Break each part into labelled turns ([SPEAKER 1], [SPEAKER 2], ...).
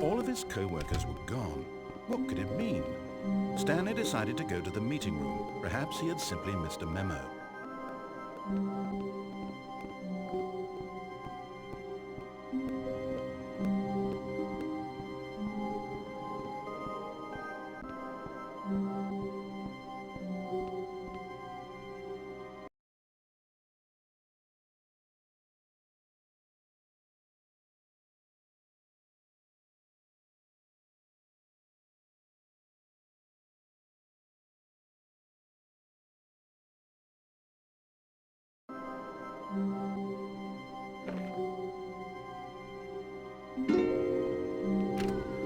[SPEAKER 1] All of his co-workers were gone. What could it mean? Stanley decided to go to the meeting room. Perhaps he had simply missed a memo.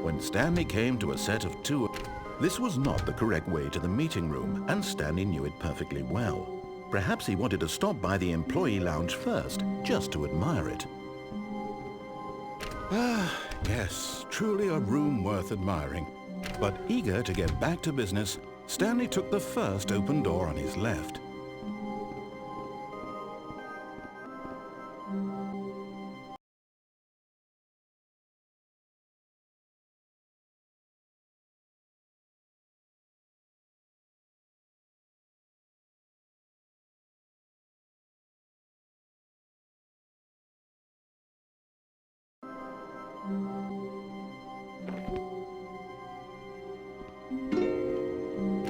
[SPEAKER 1] When Stanley came to a set of two, this was not the correct way to the meeting room, and Stanley knew it perfectly well. Perhaps he wanted to stop by the employee lounge first, just to admire it. Ah, yes, truly a room worth admiring. But eager to get back to business, Stanley took the first open door on his left.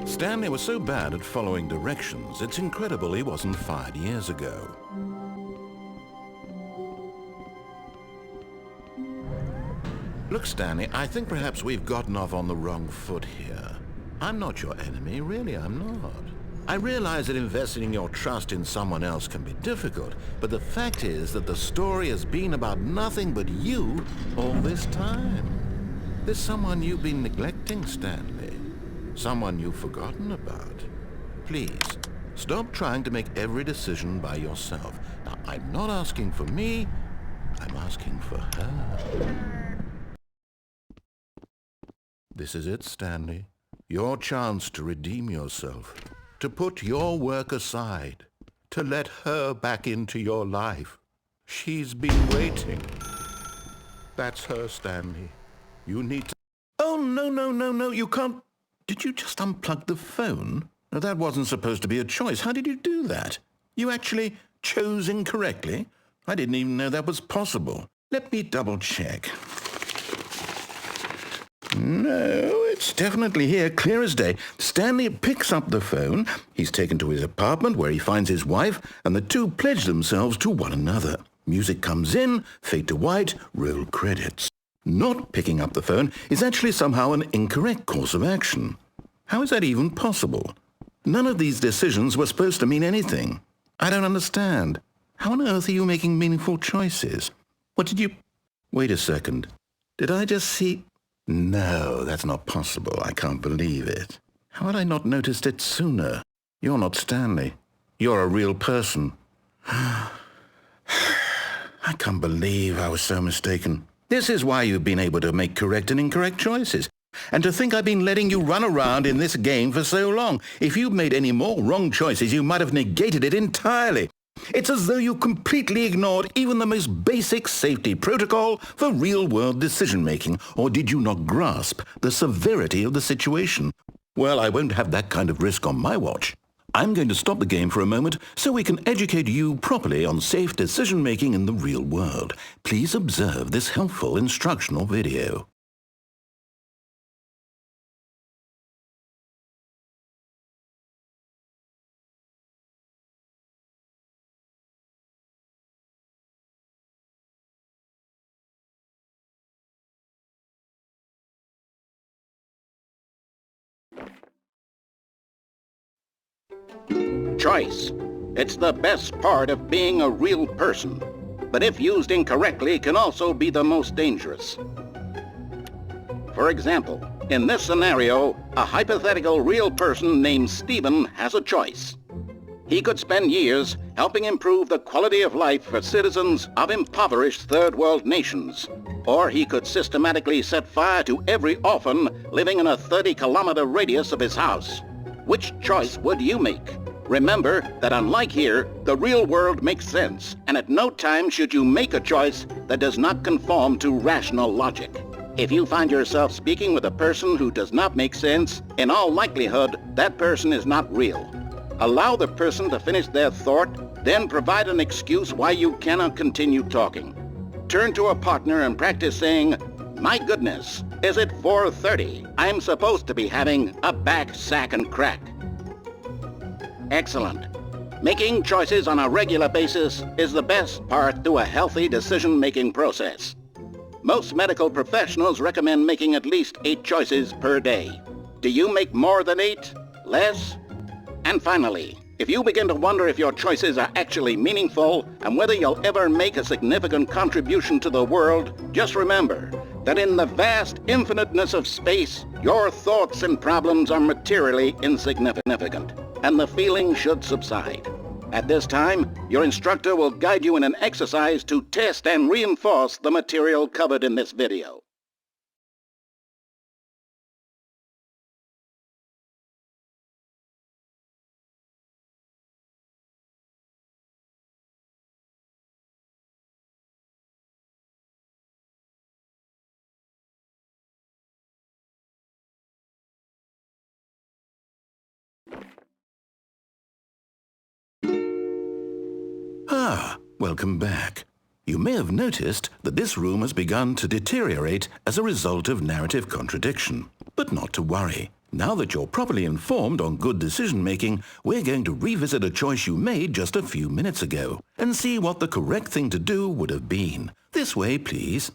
[SPEAKER 1] Stanley was so bad at following directions, it's incredible he wasn't fired years ago. Look, Stanley, I think perhaps we've gotten off on the wrong foot here. I'm not your enemy, really, I'm not. I realize that investing your trust in someone else can be difficult, but the fact is that the story has been about nothing but you all this time. There's someone you've been neglecting, Stanley. Someone you've forgotten about. Please, stop trying to make every decision by yourself. Now, I'm not asking for me, I'm asking for her. This is it, Stanley. Your chance to redeem yourself. To put your work aside. To let her back into your life. She's been waiting. That's her, Stanley. You need to... Oh, no, you can't... Did you just unplug the phone? No, that wasn't supposed to be a choice. How did you do that? You actually chose incorrectly? I didn't even know that was possible. Let me double check. No, it's definitely here, clear as day. Stanley picks up the phone. He's taken to his apartment where he finds his wife, and the two pledge themselves to one another. Music comes in, fade to white, roll credits. Not picking up the phone is actually somehow an incorrect course of action. How is that even possible? None of these decisions were supposed to mean anything. I don't understand. How on earth are you making meaningful choices? What did you... Wait a second. Did I just see... No, that's not possible. I can't believe it. How had I not noticed it sooner? You're not Stanley. You're a real person. I can't believe I was so mistaken. This is why you've been able to make correct and incorrect choices. And to think I've been letting you run around in this game for so long. If you'd made any more wrong choices, you might have negated it entirely. It's as though you completely ignored even the most basic safety protocol for real-world decision-making. Or did you not grasp the severity of the situation? Well, I won't have that kind of risk on my watch. I'm going to stop the game for a moment so we can educate you properly on safe decision-making in the real world. Please observe this helpful instructional video.
[SPEAKER 2] Choice. It's the best part of being a real person, but if used incorrectly can also be the most dangerous. For example, in this scenario, a hypothetical real person named Stephen has a choice. He could spend years helping improve the quality of life for citizens of impoverished third world nations, or he could systematically set fire to every orphan living in a 30-kilometer radius of his house. Which choice would you make? Remember that unlike here, the real world makes sense, and at no time should you make a choice that does not conform to rational logic. If you find yourself speaking with a person who does not make sense, in all likelihood, that person is not real. Allow the person to finish their thought, then provide an excuse why you cannot continue talking. Turn to a partner and practice saying, "My goodness, is it 4:30? I'm supposed to be having a back, sack, and crack." Excellent. Making choices on a regular basis is the best part to a healthy decision-making process. Most medical professionals recommend making at least 8 choices per day. Do you make more than 8? Less? And finally, if you begin to wonder if your choices are actually meaningful and whether you'll ever make a significant contribution to the world, just remember that in the vast infiniteness of space, your thoughts and problems are materially insignificant, and the feeling should subside. At this time, your instructor will guide you in an exercise to test and reinforce the material covered in this video.
[SPEAKER 1] Welcome back. You may have noticed that this room has begun to deteriorate as a result of narrative contradiction. But not to worry. Now that you're properly informed on good decision-making, we're going to revisit a choice you made just a few minutes ago and see what the correct thing to do would have been. This way, please.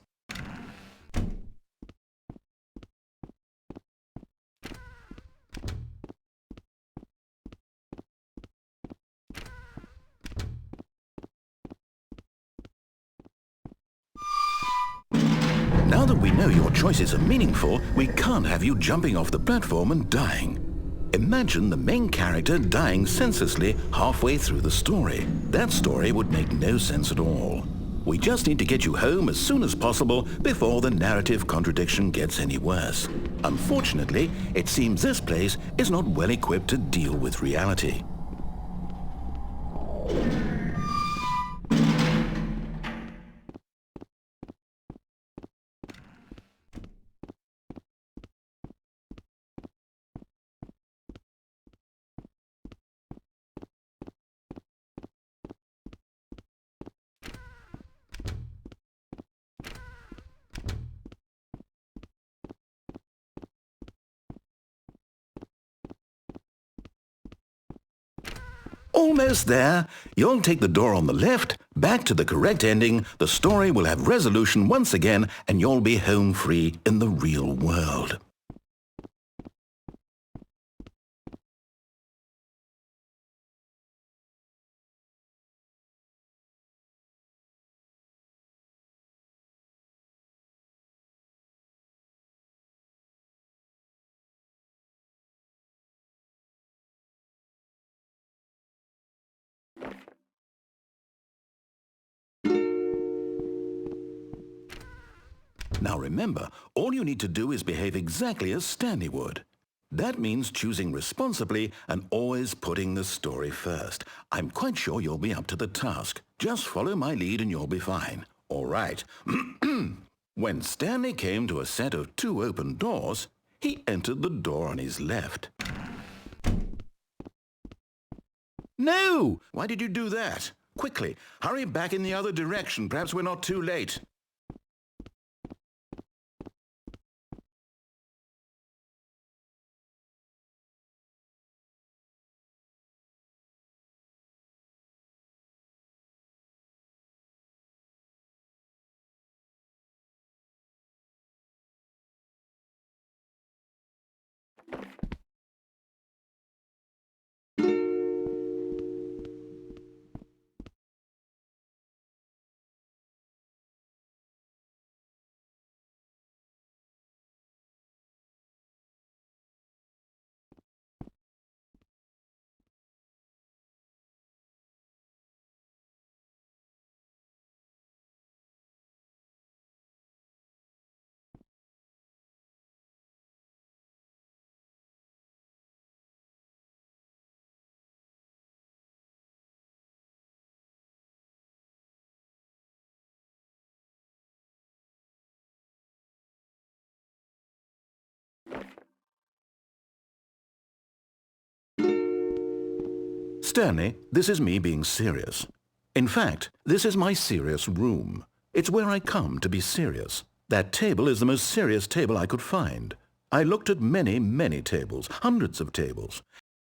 [SPEAKER 1] Now that we know your choices are meaningful, we can't have you jumping off the platform and dying. Imagine the main character dying senselessly halfway through the story. That story would make no sense at all. We just need to get you home as soon as possible before the narrative contradiction gets any worse. Unfortunately, it seems this place is not well equipped to deal with reality. Almost there. You'll take the door on the left, back to the correct ending, the story will have resolution once again, and you'll be home free in the real world. Now remember, all you need to do is behave exactly as Stanley would. That means choosing responsibly and always putting the story first. I'm quite sure you'll be up to the task. Just follow my lead and you'll be fine. All right. When Stanley came to a set of 2 open doors, he entered the door on his left. No! Why did you do that? Quickly, hurry back in the other direction. Perhaps we're not too late. Stanley, this is me being serious. In fact, this is my serious room. It's where I come to be serious. That table is the most serious table I could find. I looked at many, many tables, hundreds of tables.